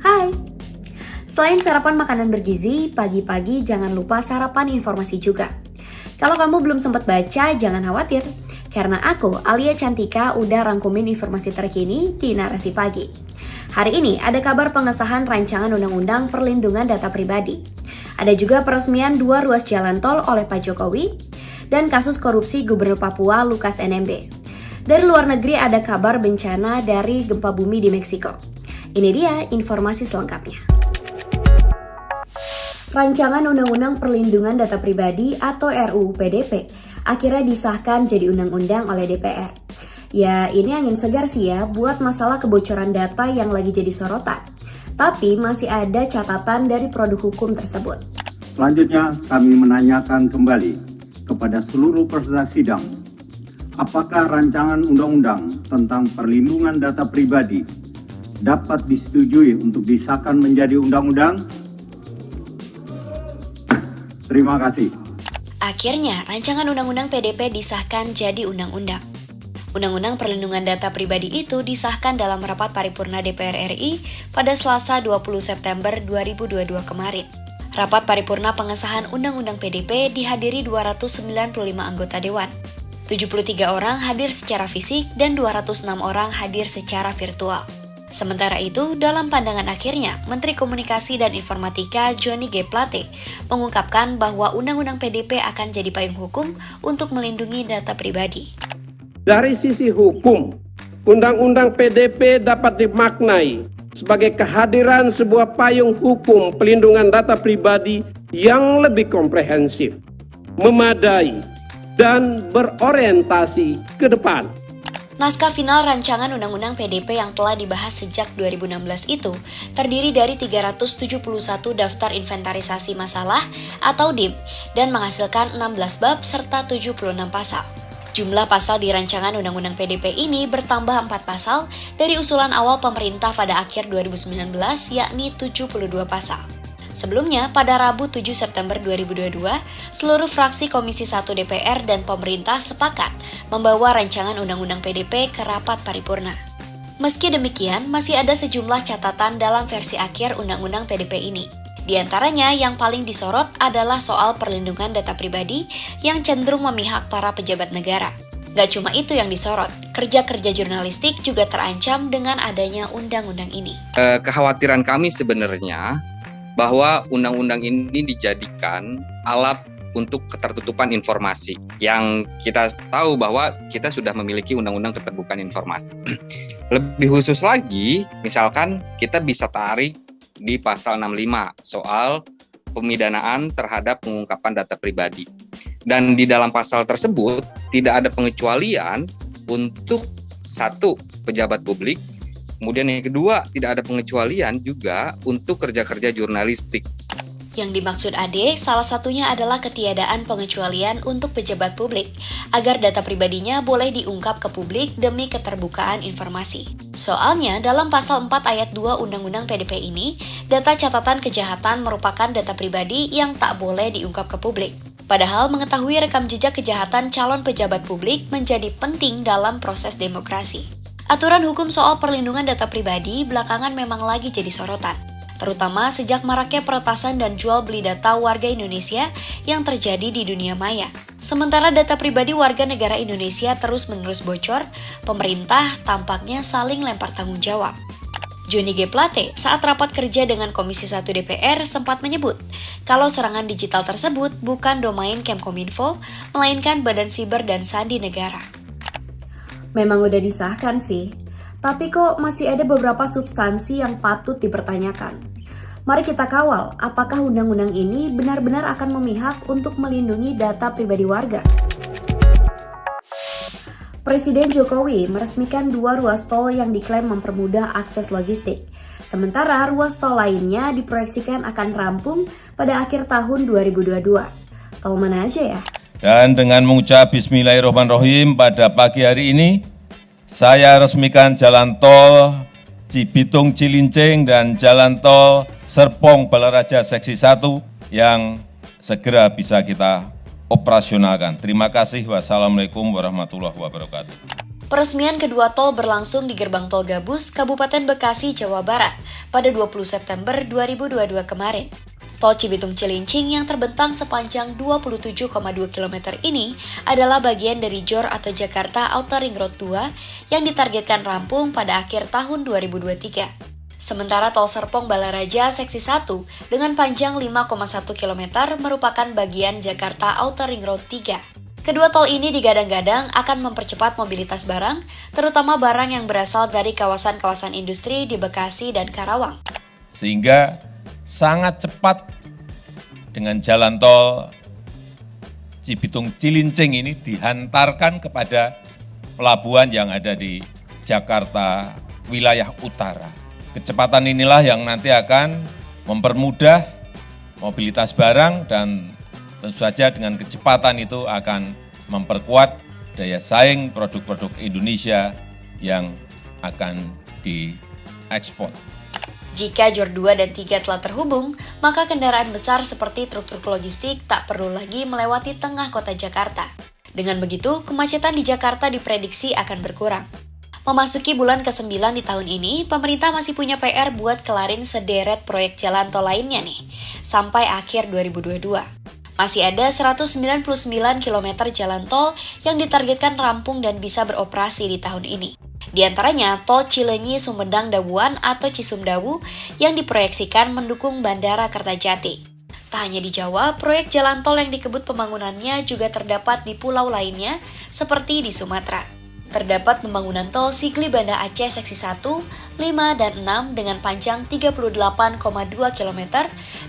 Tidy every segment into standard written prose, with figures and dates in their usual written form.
Hai! Selain sarapan makanan bergizi, pagi-pagi jangan lupa sarapan informasi juga. Kalau kamu belum sempat baca, jangan khawatir. Karena aku, Alia Cantika, udah rangkumin informasi terkini di Narasi Pagi. Hari ini ada kabar pengesahan rancangan Undang-Undang Perlindungan Data Pribadi. Ada juga peresmian 2 ruas jalan tol oleh Pak Jokowi, dan kasus korupsi Gubernur Papua Lukas NMB. Dari luar negeri ada kabar bencana dari gempa bumi di Meksiko. Ini dia informasi selengkapnya. Rancangan Undang-Undang Perlindungan Data Pribadi atau RUU PDP akhirnya disahkan jadi undang-undang oleh DPR. Ya, ini angin segar sih ya buat masalah kebocoran data yang lagi jadi sorotan. Tapi masih ada catatan dari produk hukum tersebut. Selanjutnya, kami menanyakan kembali kepada seluruh peserta sidang, apakah rancangan undang-undang tentang perlindungan data pribadi dapat disetujui untuk disahkan menjadi undang-undang? Terima kasih. Akhirnya, rancangan Undang-Undang PDP disahkan jadi undang-undang. Undang-Undang Perlindungan Data Pribadi itu disahkan dalam rapat paripurna DPR RI pada Selasa 20 September 2022 kemarin. Rapat paripurna pengesahan Undang-Undang PDP dihadiri 295 anggota Dewan. 73 orang hadir secara fisik dan 206 orang hadir secara virtual. Sementara itu, dalam pandangan akhirnya, Menteri Komunikasi dan Informatika Johnny G. Plate mengungkapkan bahwa Undang-Undang PDP akan jadi payung hukum untuk melindungi data pribadi. Dari sisi hukum, Undang-Undang PDP dapat dimaknai sebagai kehadiran sebuah payung hukum pelindungan data pribadi yang lebih komprehensif, memadai, dan berorientasi ke depan. Naskah final rancangan Undang-Undang PDP yang telah dibahas sejak 2016 itu terdiri dari 371 daftar inventarisasi masalah atau DIM dan menghasilkan 16 bab serta 76 pasal. Jumlah pasal di rancangan Undang-Undang PDP ini bertambah 4 pasal dari usulan awal pemerintah pada akhir 2019 yakni 72 pasal. Sebelumnya, pada Rabu 7 September 2022, seluruh fraksi Komisi 1 DPR dan pemerintah sepakat membawa rancangan Undang-Undang PDP ke rapat paripurna. Meski demikian, masih ada sejumlah catatan dalam versi akhir Undang-Undang PDP ini. Di antaranya yang paling disorot adalah soal perlindungan data pribadi yang cenderung memihak para pejabat negara. Gak cuma itu yang disorot, kerja-kerja jurnalistik juga terancam dengan adanya undang-undang ini. Kekhawatiran kami sebenarnya bahwa undang-undang ini dijadikan alat untuk ketertutupan informasi. Yang kita tahu bahwa kita sudah memiliki undang-undang keterbukaan informasi. Lebih khusus lagi, misalkan kita bisa tarik di pasal 65 soal pemidanaan terhadap pengungkapan data pribadi. Dan di dalam pasal tersebut tidak ada pengecualian untuk satu, pejabat publik. Kemudian yang kedua, tidak ada pengecualian juga untuk kerja-kerja jurnalistik. Yang dimaksud AD, salah satunya adalah ketiadaan pengecualian untuk pejabat publik, agar data pribadinya boleh diungkap ke publik demi keterbukaan informasi. Soalnya, dalam pasal 4 ayat 2 Undang-Undang PDP ini, data catatan kejahatan merupakan data pribadi yang tak boleh diungkap ke publik. Padahal mengetahui rekam jejak kejahatan calon pejabat publik menjadi penting dalam proses demokrasi. Aturan hukum soal perlindungan data pribadi belakangan memang lagi jadi sorotan, terutama sejak maraknya peretasan dan jual beli data warga Indonesia yang terjadi di dunia maya. Sementara data pribadi warga negara Indonesia terus-menerus bocor, pemerintah tampaknya saling lempar tanggung jawab. Johnny G. Plate saat rapat kerja dengan Komisi 1 DPR sempat menyebut kalau serangan digital tersebut bukan domain Kemkominfo, melainkan Badan Siber dan Sandi Negara. Memang udah disahkan sih, tapi kok masih ada beberapa substansi yang patut dipertanyakan. Mari kita kawal apakah undang-undang ini benar-benar akan memihak untuk melindungi data pribadi warga. Presiden Jokowi meresmikan 2 ruas tol yang diklaim mempermudah akses logistik. Sementara ruas tol lainnya diproyeksikan akan rampung pada akhir tahun 2022. Tol mana aja ya? Dan dengan mengucap Bismillahirrahmanirrahim pada pagi hari ini, saya resmikan jalan tol Cibitung Cilincing dan jalan tol Serpong Balaraja Seksi 1 yang segera bisa kita operasionalkan. Terima kasih. Wassalamualaikum warahmatullahi wabarakatuh. Peresmian kedua tol berlangsung di Gerbang Tol Gabus, Kabupaten Bekasi, Jawa Barat pada 20 September 2022 kemarin. Tol Cibitung Cilincing yang terbentang sepanjang 27,2 km ini adalah bagian dari JOR atau Jakarta Outer Ring Road 2 yang ditargetkan rampung pada akhir tahun 2023. Sementara Tol Serpong Balaraja Seksi 1 dengan panjang 5,1 km merupakan bagian Jakarta Outer Ring Road 3. Kedua tol ini digadang-gadang akan mempercepat mobilitas barang, terutama barang yang berasal dari kawasan-kawasan industri di Bekasi dan Karawang. Sehingga sangat cepat dengan jalan tol Cibitung Cilincing ini dihantarkan kepada pelabuhan yang ada di Jakarta wilayah utara. Kecepatan inilah yang nanti akan mempermudah mobilitas barang dan tentu saja dengan kecepatan itu akan memperkuat daya saing produk-produk Indonesia yang akan diekspor. Jika JOR 2 dan 3 telah terhubung, maka kendaraan besar seperti truk-truk logistik tak perlu lagi melewati tengah kota Jakarta. Dengan begitu, kemacetan di Jakarta diprediksi akan berkurang. Memasuki bulan ke-9 di tahun ini, pemerintah masih punya PR buat kelarin sederet proyek jalan tol lainnya nih, sampai akhir 2022. Masih ada 199 km jalan tol yang ditargetkan rampung dan bisa beroperasi di tahun ini. Di antaranya Tol Cileunyi-Sumedang-Dawuan atau Cisumdawu yang diproyeksikan mendukung Bandara Kertajati. Tak hanya di Jawa, proyek jalan tol yang dikebut pembangunannya juga terdapat di pulau lainnya seperti di Sumatera. Terdapat pembangunan tol Sigli Banda Aceh Seksi 1, 5, dan 6 dengan panjang 38,2 km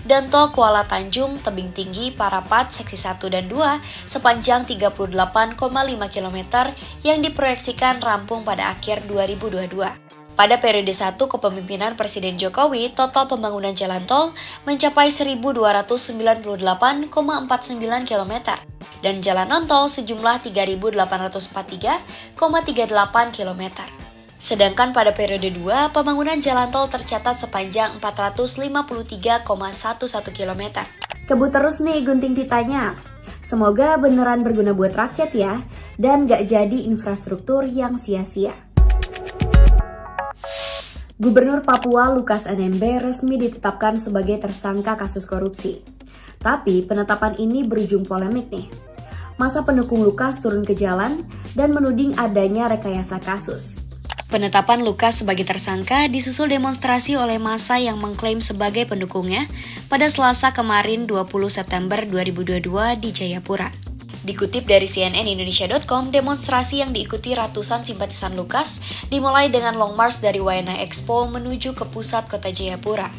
dan tol Kuala Tanjung Tebing Tinggi Parapat Seksi 1 dan 2 sepanjang 38,5 km yang diproyeksikan rampung pada akhir 2022. Pada periode 1 kepemimpinan Presiden Jokowi, total pembangunan jalan tol mencapai 1.298,49 km dan jalan non-tol sejumlah 3.843,38 km. Sedangkan pada periode 2, pembangunan jalan tol tercatat sepanjang 453,11 km. Kebut terus nih gunting pitanya. Semoga beneran berguna buat rakyat ya, dan gak jadi infrastruktur yang sia-sia. Gubernur Papua Lukas NMB resmi ditetapkan sebagai tersangka kasus korupsi. Tapi penetapan ini berujung polemik nih. Masa pendukung Lukas turun ke jalan dan menuding adanya rekayasa kasus. Penetapan Lukas sebagai tersangka disusul demonstrasi oleh massa yang mengklaim sebagai pendukungnya pada Selasa kemarin 20 September 2022 di Jayapura. Dikutip dari cnnindonesia.com, demonstrasi yang diikuti ratusan simpatisan Lukas dimulai dengan long march dari Wayana Expo menuju ke pusat kota Jayapura.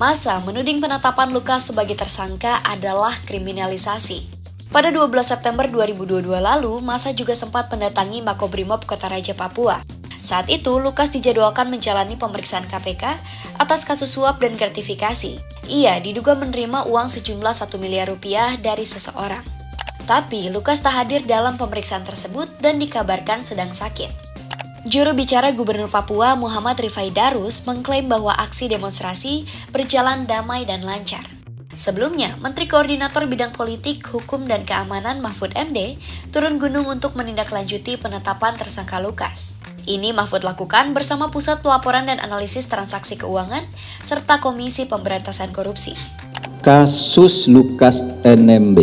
Massa menuding penetapan Lukas sebagai tersangka adalah kriminalisasi. Pada 12 September 2022 lalu, massa juga sempat mendatangi Makobrimob Kota Raja Papua. Saat itu, Lukas dijadwalkan menjalani pemeriksaan KPK atas kasus suap dan gratifikasi. Ia diduga menerima uang sejumlah 1 miliar rupiah dari seseorang. Tapi, Lukas tak hadir dalam pemeriksaan tersebut dan dikabarkan sedang sakit. Juru bicara Gubernur Papua Muhammad Rifai Darus mengklaim bahwa aksi demonstrasi berjalan damai dan lancar. Sebelumnya, Menteri Koordinator Bidang Politik, Hukum, dan Keamanan Mahfud MD turun gunung untuk menindaklanjuti penetapan tersangka Lukas. Ini Mahfud lakukan bersama Pusat Pelaporan dan Analisis Transaksi Keuangan serta Komisi Pemberantasan Korupsi. Kasus Lukas NMB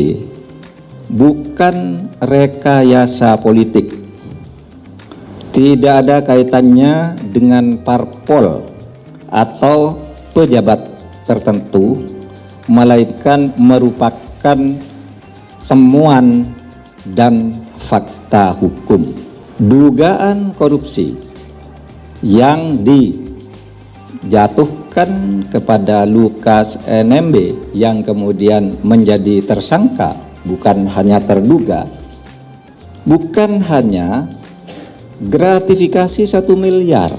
bukan rekayasa politik. Tidak ada kaitannya dengan parpol atau pejabat tertentu, melainkan merupakan temuan dan fakta hukum. Dugaan korupsi yang dijatuhkan kepada Lukas NMB yang kemudian menjadi tersangka, bukan hanya terduga, bukan hanya gratifikasi 1 miliar.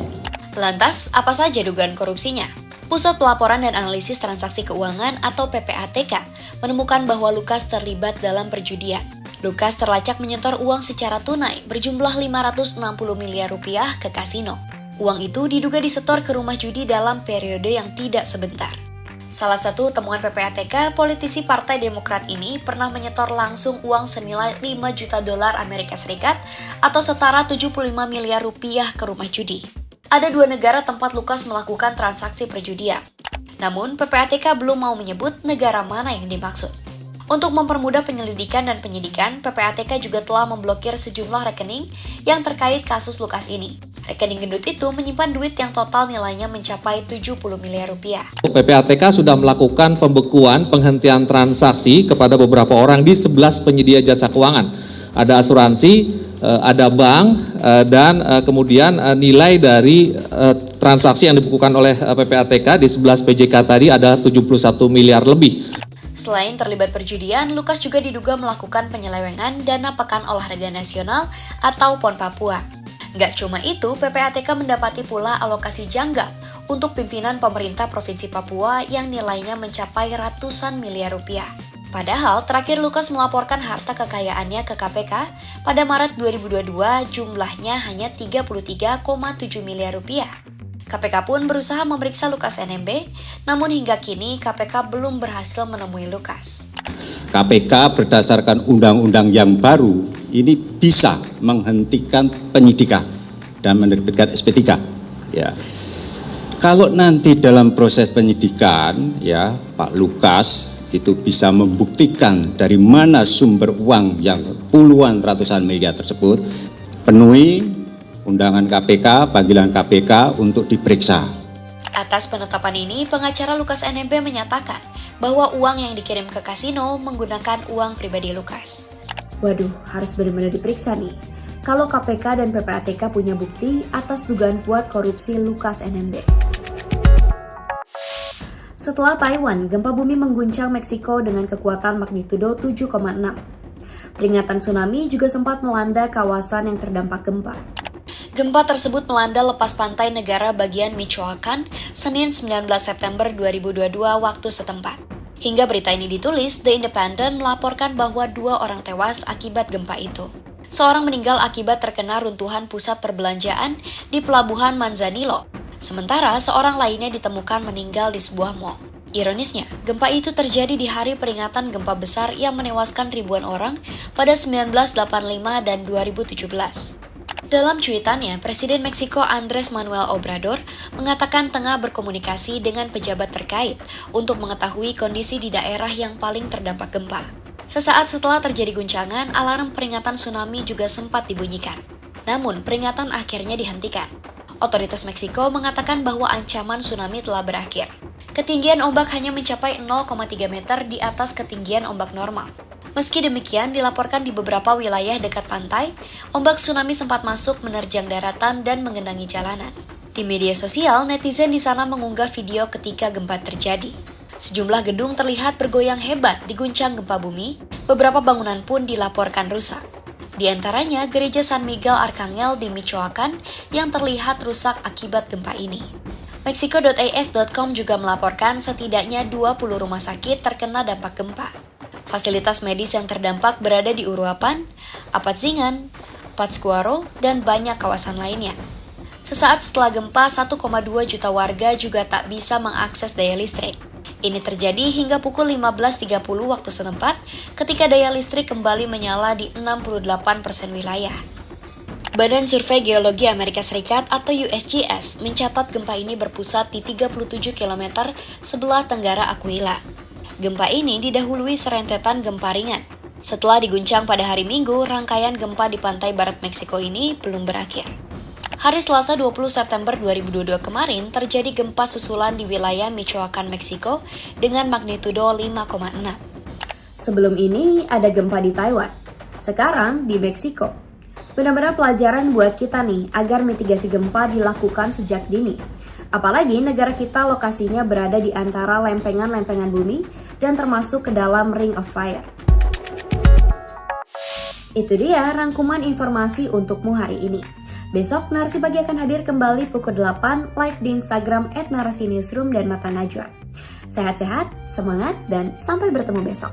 Lantas, apa saja dugaan korupsinya? Pusat Pelaporan dan Analisis Transaksi Keuangan atau PPATK menemukan bahwa Lukas terlibat dalam perjudian. Lukas terlacak menyetor uang secara tunai berjumlah 560 miliar rupiah ke kasino. Uang itu diduga disetor ke rumah judi dalam periode yang tidak sebentar. Salah satu temuan PPATK, politisi Partai Demokrat ini pernah menyetor langsung uang senilai 5 juta dolar Amerika Serikat atau setara 75 miliar rupiah ke rumah judi. Ada 2 negara tempat Lukas melakukan transaksi perjudian. Namun, PPATK belum mau menyebut negara mana yang dimaksud. Untuk mempermudah penyelidikan dan penyidikan, PPATK juga telah memblokir sejumlah rekening yang terkait kasus Lukas ini. Rekening gendut itu menyimpan duit yang total nilainya mencapai 70 miliar rupiah. PPATK sudah melakukan pembekuan penghentian transaksi kepada beberapa orang di 11 penyedia jasa keuangan. Ada asuransi, ada bank, dan kemudian nilai dari transaksi yang dibukukan oleh PPATK di 11 PJK tadi ada 71 miliar lebih. Selain terlibat perjudian, Lukas juga diduga melakukan penyelewengan dana Pekan Olahraga Nasional atau PON Papua. Nggak cuma itu, PPATK mendapati pula alokasi janggal untuk pimpinan pemerintah Provinsi Papua yang nilainya mencapai ratusan miliar rupiah. Padahal, terakhir Lukas melaporkan harta kekayaannya ke KPK pada Maret 2022 jumlahnya hanya 33,7 miliar rupiah. KPK pun berusaha memeriksa Lukas NMB, namun hingga kini KPK belum berhasil menemui Lukas. KPK berdasarkan undang-undang yang baru ini bisa menghentikan penyidikan dan menerbitkan SP3. Ya. Kalau nanti dalam proses penyidikan, ya Pak Lukas itu bisa membuktikan dari mana sumber uang yang puluhan ratusan miliar tersebut, penuhi undangan KPK, panggilan KPK untuk diperiksa. Atas penetapan ini, pengacara Lukas NMB menyatakan bahwa uang yang dikirim ke kasino menggunakan uang pribadi Lukas. Waduh, harus benar-benar diperiksa nih. Kalau KPK dan PPATK punya bukti atas dugaan kuat korupsi Lukas NMB. Setelah Taiwan, gempa bumi mengguncang Meksiko dengan kekuatan magnitudo 7,6. Peringatan tsunami juga sempat melanda kawasan yang terdampak gempa. Gempa tersebut melanda lepas pantai negara bagian Michoacán, Senin 19 September 2022 waktu setempat. Hingga berita ini ditulis, The Independent melaporkan bahwa 2 orang tewas akibat gempa itu. Seorang meninggal akibat terkena runtuhan pusat perbelanjaan di pelabuhan Manzanillo, sementara seorang lainnya ditemukan meninggal di sebuah mal. Ironisnya, gempa itu terjadi di hari peringatan gempa besar yang menewaskan ribuan orang pada 1985 dan 2017. Dalam cuitannya, Presiden Meksiko Andrés Manuel Obrador mengatakan tengah berkomunikasi dengan pejabat terkait untuk mengetahui kondisi di daerah yang paling terdampak gempa. Sesaat setelah terjadi guncangan, alarm peringatan tsunami juga sempat dibunyikan. Namun, peringatan akhirnya dihentikan. Otoritas Meksiko mengatakan bahwa ancaman tsunami telah berakhir. Ketinggian ombak hanya mencapai 0,3 meter di atas ketinggian ombak normal. Meski demikian, dilaporkan di beberapa wilayah dekat pantai, ombak tsunami sempat masuk menerjang daratan dan menggenangi jalanan. Di media sosial, netizen di sana mengunggah video ketika gempa terjadi. Sejumlah gedung terlihat bergoyang hebat diguncang gempa bumi, beberapa bangunan pun dilaporkan rusak. Di antaranya gereja San Miguel Arcangel di Michoacán yang terlihat rusak akibat gempa ini. Mexico.as.com juga melaporkan setidaknya 20 rumah sakit terkena dampak gempa. Fasilitas medis yang terdampak berada di Uruapan, Apatzingan, Pátzcuaro, dan banyak kawasan lainnya. Sesaat setelah gempa, 1,2 juta warga juga tak bisa mengakses daya listrik. Ini terjadi hingga pukul 15.30 waktu setempat ketika daya listrik kembali menyala di 68% wilayah. Badan Survei Geologi Amerika Serikat atau USGS mencatat gempa ini berpusat di 37 km sebelah tenggara Aquila. Gempa ini didahului serentetan gempa ringan. Setelah diguncang pada hari Minggu, rangkaian gempa di pantai barat Meksiko ini belum berakhir. Hari Selasa 20 September 2022 kemarin terjadi gempa susulan di wilayah Michoacán, Meksiko dengan magnitudo 5,6. Sebelum ini ada gempa di Taiwan, sekarang di Meksiko. Benar-benar pelajaran buat kita nih agar mitigasi gempa dilakukan sejak dini. Apalagi negara kita lokasinya berada di antara lempengan-lempengan bumi dan termasuk ke dalam Ring of Fire. Itu dia rangkuman informasi untukmu hari ini. Besok Narasi Pagi akan hadir kembali pukul 8 live di Instagram @narasi_newsroom dan Mata Najwa. Sehat-sehat, semangat, dan sampai bertemu besok.